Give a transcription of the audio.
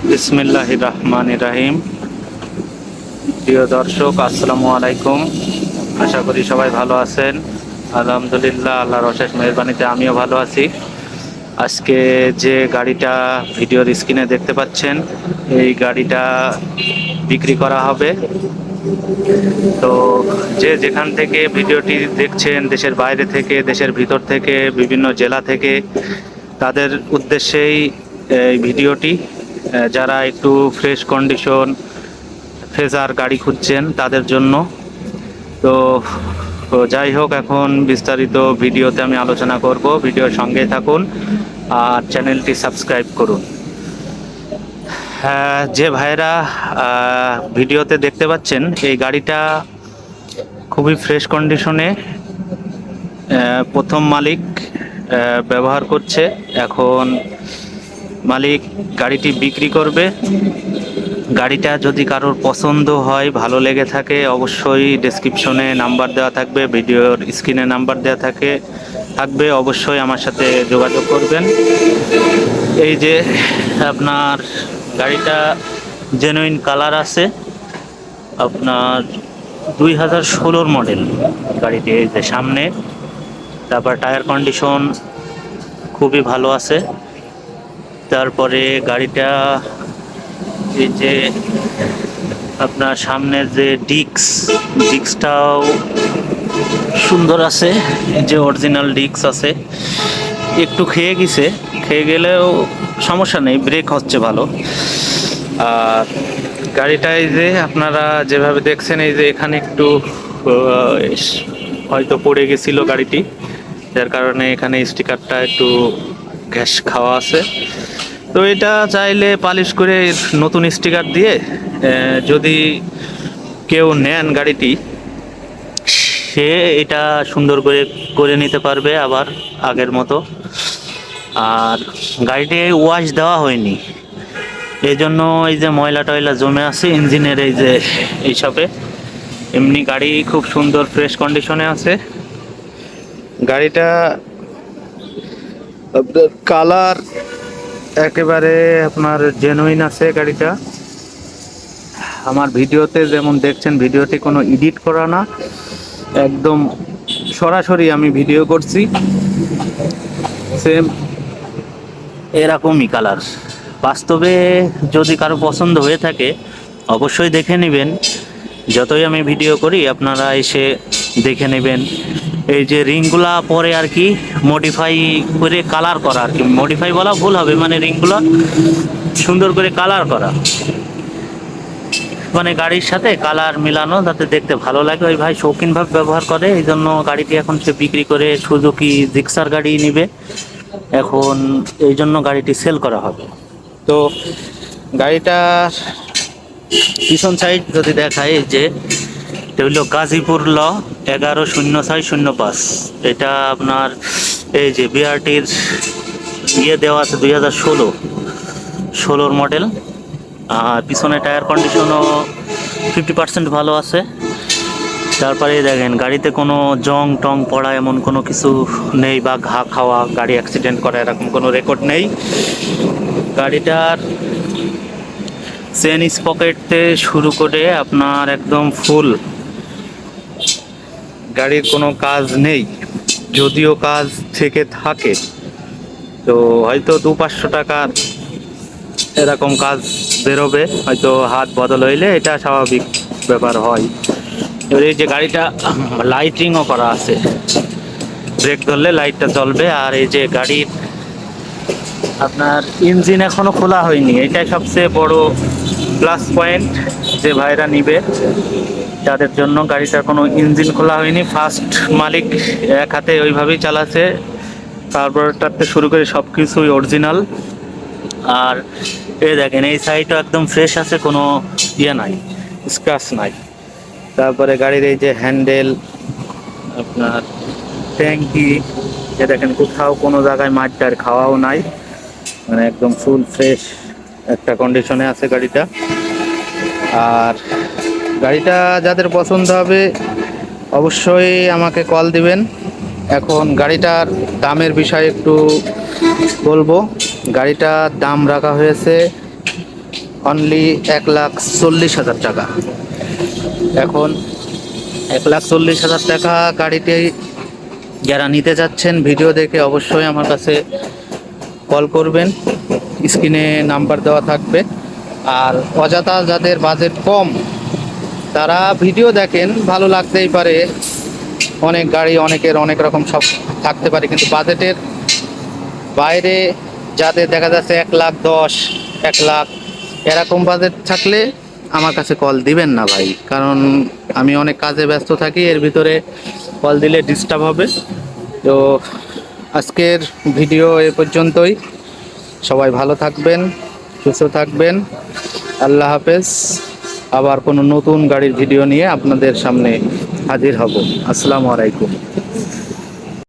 বিসমিল্লাহির রহমানির রহিম। প্রিয় দর্শক, আসসালামু আলাইকুম। আশা করি সবাই ভালো আছেন। আলহামদুলিল্লাহ, আল্লাহর অশেষ মেহেরবানিতে আমিও ভালো আছি। আজকে যে গাড়িটা ভিডিওর স্ক্রিনে দেখতে পাচ্ছেন, এই গাড়িটা বিক্রি করা হবে। তো যে যেখান থেকে ভিডিওটি দেখছেন, দেশের বাইরে থেকে, দেশের ভিতর থেকে, বিভিন্ন জেলা থেকে, তাদের উদ্দেশ্যেই এই ভিডিওটি। যারা একটু ফ্রেশ কন্ডিশন ফেজার গাড়ি খুঁজছেন তাদের জন্য। তো যাই হোক, এখন বিস্তারিত ভিডিওতে আমি আলোচনা করব। ভিডিওর সঙ্গেই থাকুন আর চ্যানেলটি সাবস্ক্রাইব করুন। হ্যাঁ, যে ভাইরা ভিডিওতে দেখতে পাচ্ছেন, এই গাড়িটা খুবই ফ্রেশ কন্ডিশনে প্রথম মালিক ব্যবহার করছে। এখন মালিক গাড়িটি বিক্রি করবে। গাড়িটা যদি কারোর পছন্দ হয়, ভালো লেগে থাকে, অবশ্যই ডেসক্রিপশনে নাম্বার দেওয়া থাকবে, ভিডিওর স্ক্রিনে নাম্বার দেওয়া থাকবে। অবশ্যই আমার সাথে যোগাযোগ করবেন। এই যে আপনার গাড়িটা জেনুইন কালার আছে, আপনার 2016 মডেল গাড়িটি। এই যে সামনে, তারপর টায়ার কন্ডিশন খুবই ভালো আছে। তারপরে এই যে আপনার সামনের যে ডিস্কটাও সুন্দর আছে, যে অরিজিনাল ডিস্ক আছে। একটু খেয়ে গেলেও সমস্যা নেই, ব্রেক হচ্ছে ভালো। আর গাড়িটা এই যে আপনারা যেভাবে দেখছেন, এই যে এখানে একটু হয়তো পড়ে গেছিল গাড়িটি, যার কারণে এখানে স্টিকারটা একটু ঘ্যাস খাওয়া আছে। তো এটা চাইলে পালিশ করে নতুন স্টিকার দিয়ে যদি কেউ নেন গাড়িটি, সে এটা সুন্দর করে নিতে পারবে আবার আগের মতো। আর গাড়িটি ওয়াশ দেওয়া হয়নি, এই জন্য এই যে ময়লা টয়লা জমে আছে ইঞ্জিনের এই যে এইসবে। এমনি গাড়ি খুব সুন্দর ফ্রেশ কন্ডিশনে আছে। গাড়িটা আপনার কালার একেবারে আপনার জেনুইন আছে গাড়িটা। আমার ভিডিওতে যেমন দেখছেন, ভিডিওটি কোনো এডিট করা না, একদম সরাসরি আমি ভিডিও করছি। সেম এরকমই কালার। বাস্তবে যদি কারো পছন্দ হয়ে থাকে, অবশ্যই দেখে নেবেন। যতই আমি ভিডিও করি, আপনারা এসে দেখে নেবেন। এই যে রিংগুলা পরে আর কি মডিফাই করে কালার করা, আর কি মডিফাই বলা ভুল হবে, মানে রিংগুলা সুন্দর করে কালার করা, মানে গাড়ির সাথে কালার মিলানো, যাতে দেখতে ভালো লাগে। ওই ভাই শৌখিনভাবে ব্যবহার করে, এই জন্য গাড়িটি এখন সে বিক্রি করে সুজুকি জিক্সার গাড়ি নিবে। এখন এই জন্য গাড়িটি সেল করা হবে। তো গাড়িটার পিছন সাইড যদি দেখায়, এই যে এটা হইল গাজীপুর ল 110605। এটা আপনার এই যে বিআরটির দেওয়া আছে 2016 মডেল। আর পিছনে টায়ার কন্ডিশনও 50% ভালো আছে। তারপরে দেখেন, গাড়িতে কোনো জং টং পড়া এমন কোনো কিছু নেই, বা ঘা খাওয়া, গাড়ি অ্যাক্সিডেন্ট করা এরকম কোনো রেকর্ড নেই। গাড়িটার চেন স্পকেটতে শুরু করে আপনার একদম ফুল, গাড়ির কোনো কাজ নেই। যদিও কাজ থেকে থাকে, তো হয়তো 200-500 টাকার এরকম কাজ বেরোবে, হয়তো হাত বদল হইলে, এটা স্বাভাবিক ব্যাপার হয়। এবার এই যে গাড়িটা লাইটিংও করা আছে, ব্রেক ধরলে লাইটটা জ্বলবে। আর এই যে গাড়ির আপনার ইঞ্জিন এখনো খোলা হয়নি, এটাই সবচেয়ে বড় প্লাস পয়েন্ট। যে ভাইরা নিবে তাদের জন্য, গাড়িটার কোনো ইঞ্জিন খোলা হয়নি। ফার্স্ট মালিক এক হাতে ওইভাবেই চালাচ্ছে, কার্বোরেটরতে শুরু করে সব কিছুই অরিজিনাল। আর এই দেখেন, এই সাইডও একদম ফ্রেশ আছে, কোনো নাই, স্ক্র্যাচ নাই। তারপরে গাড়ির এই যে হ্যান্ডেল, আপনার ট্যাঙ্কি, যে দেখেন কোথাও কোনো জায়গায় মাটিটার খাওয়াও নাই, মানে একদম ফুল ফ্রেশ একটা কন্ডিশনে আছে গাড়িটা। আর গাড়িটা যাদের পছন্দ হবে, অবশ্যই আমাকে কল দিবেন। এখন গাড়িটার দামের বিষয়ে একটু বলবো। গাড়িটার দাম রাখা হয়েছে অনলি 1,40,000 টাকা। এখন 1,40,000 টাকা গাড়িটি যারা নিতে যাচ্ছেন ভিডিও দেখে অবশ্যই আমার কাছে কল করবেন, স্ক্রিনে নাম্বার দেওয়া থাকবে। আর অযথা যাদের বাজেট কম তারা ভিডিও দেখেন, ভালো লাগতেই পারে, অনেক গাড়ি অনেকের অনেক রকম সব থাকতে পারে, কিন্তু বাজেটের বাইরে যাদের দেখা যাচ্ছে 1,10,000 1,00,000 এরকম বাজেট থাকলে আমার কাছে কল দিবেন না ভাই, কারণ আমি অনেক কাজে ব্যস্ত থাকি, এর ভিতরে কল দিলে ডিস্টার্ব হবে। তো আজকের ভিডিও এ পর্যন্তই। সবাই ভালো থাকবেন, সুস্থ থাকবেন। আল্লাহ হাফেজ। আবার কোনো নতুন গাড়ির ভিডিও নিয়ে আপনাদের সামনে হাজির হব। আসসালামু আলাইকুম।